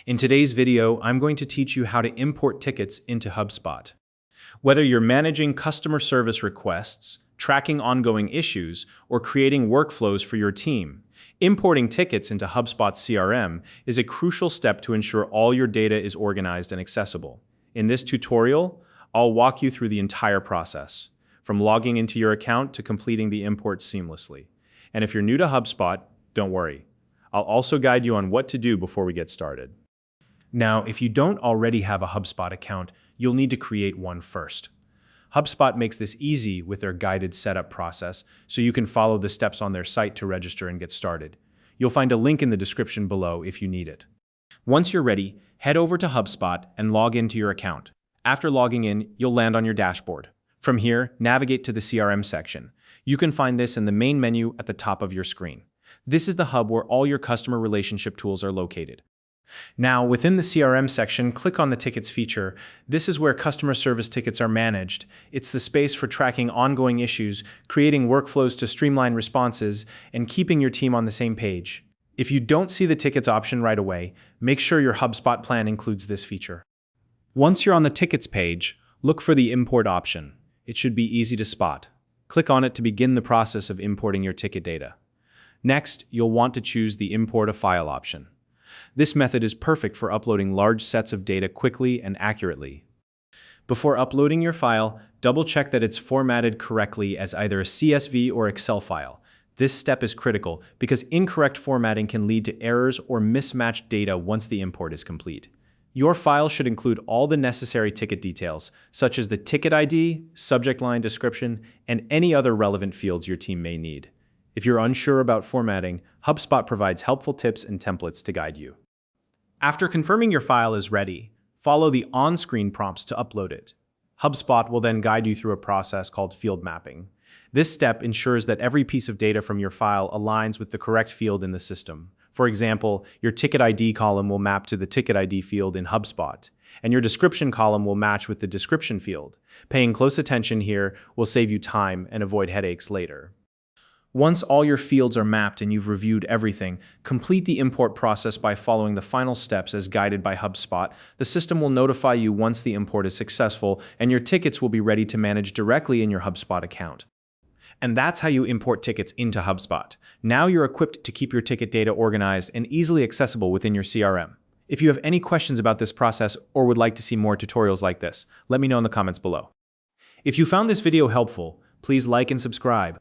In today's video, I'm going to teach you how to import tickets into Hubspot. Whether you're managing customer service requests, tracking ongoing issues, or creating workflows for your team, importing tickets into HubSpot's CRM is a crucial step to ensure all your data is organized and accessible. In this tutorial, I'll walk you through the entire process, from logging into your account to completing the import seamlessly. And if you're new to HubSpot, don't worry. I'll also guide you on what to do before we get started. Now, if you don't already have a HubSpot account, you'll need to create one first. HubSpot makes this easy with their guided setup process, so you can follow the steps on their site to register and get started. You'll find a link in the description below if you need it. Once you're ready, head over to HubSpot and log into your account. After logging in, you'll land on your dashboard. From here, navigate to the CRM section. You can find this in the main menu at the top of your screen. This is the hub where all your customer relationship tools are located. Now, within the CRM section, click on the Tickets feature. This is where customer service tickets are managed. It's the space for tracking ongoing issues, creating workflows to streamline responses, and keeping your team on the same page. If you don't see the Tickets option right away, make sure your HubSpot plan includes this feature. Once you're on the Tickets page, look for the Import option. It should be easy to spot. Click on it to begin the process of importing your ticket data. Next, you'll want to choose the Import a File option. This method is perfect for uploading large sets of data quickly and accurately. Before uploading your file, double-check that it's formatted correctly as either a CSV or Excel file. This step is critical because incorrect formatting can lead to errors or mismatched data once the import is complete. Your file should include all the necessary ticket details, such as the ticket ID, subject line description, and any other relevant fields your team may need. If you're unsure about formatting, HubSpot provides helpful tips and templates to guide you. After confirming your file is ready, follow the on-screen prompts to upload it. HubSpot will then guide you through a process called field mapping. This step ensures that every piece of data from your file aligns with the correct field in the system. For example, your ticket ID column will map to the ticket ID field in HubSpot, and your description column will match with the description field. Paying close attention here will save you time and avoid headaches later. Once all your fields are mapped and you've reviewed everything, complete the import process by following the final steps as guided by HubSpot. The system will notify you once the import is successful, and your tickets will be ready to manage directly in your HubSpot account. And that's how you import tickets into HubSpot. Now you're equipped to keep your ticket data organized and easily accessible within your CRM. If you have any questions about this process or would like to see more tutorials like this, let me know in the comments below. If you found this video helpful, please like and subscribe.